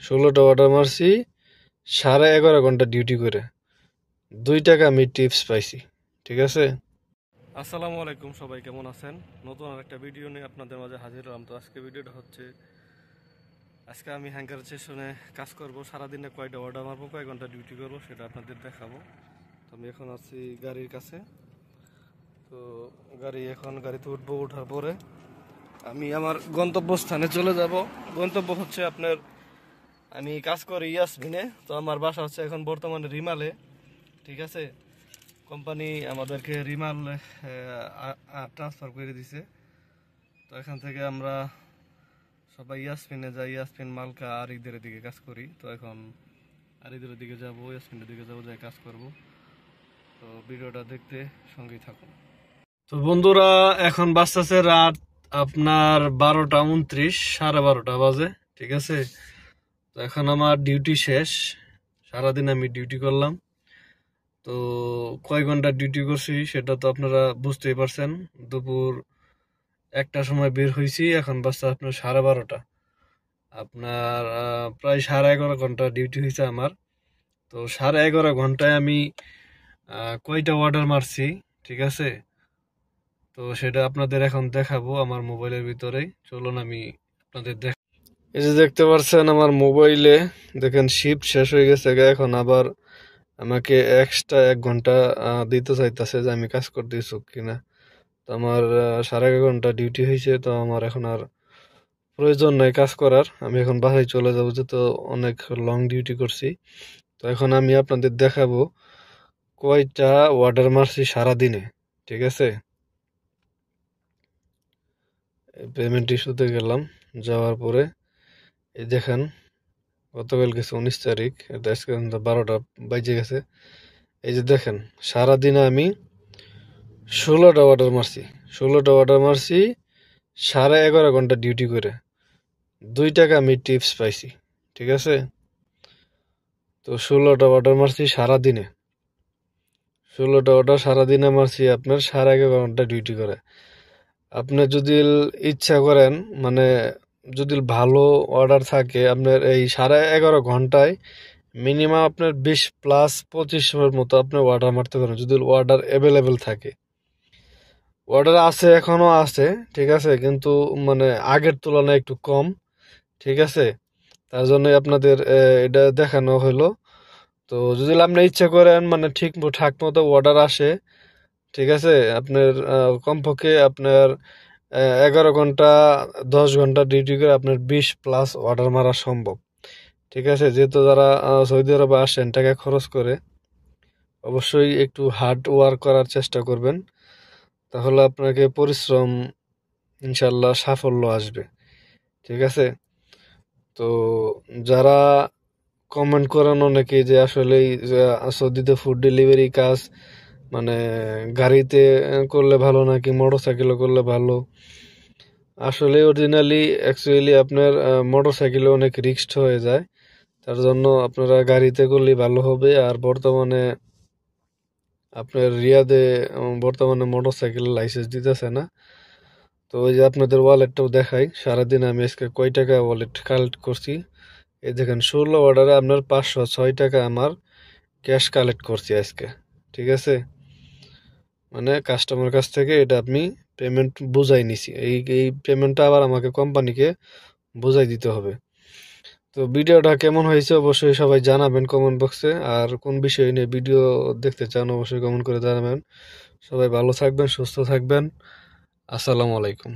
16টা order মারছি 11.5 ঘন্টা duty করে 2 টাকা আমি টিপস পাইছি। ঠিক আছে। আসসালামু আলাইকুম, সবাই কেমন আছেন? নতুন আর একটা ভিডিও নিয়ে আপনাদের মাঝে হাজির হলাম। তো আজকে ভিডিওটা হচ্ছে, আজকে আমি হ্যাঙ্গার স্টেশনে কাজ করব। সারাদিনে কয়টা অর্ডার মারবো, কয় ঘন্টা ডিউটি করবো সেটা আপনাদের দেখাবো। তো আমি এখন আছি গাড়ির কাছে। তো গাড়িতে উঠবো। ওঠার পরে আমি আমার গন্তব্যস্থানে চলে যাব। গন্তব্য হচ্ছে আপনার, আমি কাজ করি ইয়াসমিনে। তো আমার বাসা হচ্ছে এখন বর্তমানে রিমালে। ঠিক আছে। কোম্পানি আমাদেরকে রিমাল ট্রান্সফার করে দিছে। তো এখান থেকে আমরা সবাই ইয়াসমিনে যাই। ইয়াসমিন, মালকা আর ঈদের দিকে কাজ করি। তো এখন আর ঈদের দিকে যাবো, ইয়াসমিনের দিকে যাবো, যাই কাজ করব। তো ভিডিওটা দেখতে সঙ্গেই থাকুন। তো বন্ধুরা, এখন বাজতেছে রাত আপনার 12টা 29, 12:30 বাজে। ঠিক আছে। তো এখন আমার ডিউটি শেষ। সারাদিন আমি ডিউটি করলাম। তো কয় ঘন্টা ডিউটি করছি সেটা তো আপনারা বুঝতেই পারছেন। দুপুর 1টার সময় বের হয়েছি, এখন বাজছে আপনার 12:30। আপনার প্রায় 11.5 ঘন্টা ডিউটি হয়েছে আমার। তো 11.5 ঘন্টায় আমি কয়টা অর্ডার মারছি, ঠিক আছে, তো সেটা আপনাদের এখন দেখাবো আমার মোবাইলের ভিতরেই। চলুন আমি আপনাদের এই যে দেখতে পাচ্ছেন আমার মোবাইলে, দেখেন শিফট শেষ হয়ে গেছে। এখন আবার আমাকে এক্সট্রা 1 ঘন্টা দিতে চাইতেছে যে আমি কাজ করতেছি কিনা। তো আমার 11.5 ঘন্টা ডিউটি হয়েছে। তো আমার এখন আর প্রয়োজন নাই কাজ করার। আমি এখন বাসায় চলে যাবো, যে তো অনেক লং ডিউটি করছি। তো এখন আমি আপনাদের দেখাবো কয়টা অর্ডার মারছি সারাদিনে। ঠিক আছে। পেমেন্ট ইস্যুতে গেলাম, যাওয়ার পরে এই দেখেন গতকাল গেছে 19 তারিখ, এটা আজকে 12টা বাজে গেছে। এই যে দেখেন সারাদিনে আমি 16টা অর্ডার মারছি। 16টা অর্ডার মারছি 11.5 ঘন্টা ডিউটি করে 2 টাকা আমি টিপস পাইছি। ঠিক আছে। তো 16টা অর্ডার মারছি সারাদিনে। 16টা অর্ডার সারাদিনে মারছি আপনার 11.5 ঘন্টা ডিউটি করে। আপনি যদি ইচ্ছা করেন, মানে যদি ভালো অর্ডার থাকে, আপনার এই 11.5 ঘন্টায় মিনিমাম আপনার 20+25 মতো আপনি অর্ডার মারতে পারেন, যদি অর্ডার অ্যাভেলেবেল থাকে। অর্ডার আছে, এখনো আছে। ঠিক আছে। কিন্তু মানে আগের তুলনায় একটু কম। ঠিক আছে। তার জন্যই আপনাদের এটা দেখানো হলো। তো যদি আপনি ইচ্ছা করেন, মানে ঠাক মতো অর্ডার আসে, ঠিক আছে, আপনার কমপক্ষে আপনার 11 ঘন্টা 10 ঘন্টা ডিউটি করে আপনার 20+ অর্ডার মারা সম্ভব। ঠিক আছে। যেহেতু যারা সৌদি আরবে আসেন টাকা খরচ করে, অবশ্যই একটু হার্ড ওয়ার্ক করার চেষ্টা করবেন, তাহলে আপনাকে পরিশ্রম ইনশাল্লাহ সাফল্য আসবে। ঠিক আছে। তো যারা কমেন্ট করেন অনেকে যে আসলে সৌদিতে ফুড ডেলিভারি কাজ মানে গাড়িতে করলে ভালো নাকি মোটর সাইকেলে করলে ভালো। আসলে অরিজিনালি অ্যাকচুয়ালি আপনার মোটর সাইকেলে অনেক রিস্ক হয়ে যায়। তার জন্য আপনারা গাড়িতে করলেই ভালো হবে। আর বর্তমানে আপনার রিয়াদে বর্তমানে মোটর সাইকেলের লাইসেন্স দিতেছে না। তো ওই যে আপনাদের ওয়ালেটটাও দেখাই, সারাদিন আমি আজকে কয় টাকা ওয়ালেট কালেক্ট করছি। এই দেখেন 16 অর্ডারে আপনার 506 টাকা আমার ক্যাশ কালেক্ট করছি আজকে। ঠিক আছে। মানে কাস্টমার কাছ থেকে এটা আপনি পেমেন্ট বুঝাই নিছি। এই পেমেন্টটা আবার আমাকে কোম্পানিকে বুঝাই দিতে হবে। তো ভিডিওটা কেমন হয়েছে অবশ্যই সবাই জানাবেন কমেন্ট বক্সে। আর কোন বিষয় নিয়ে ভিডিও দেখতে চান অবশ্যই কমেন্ট করে জানাবেন। সবাই ভালো থাকবেন, সুস্থ থাকবেন। আসসালামু আলাইকুম।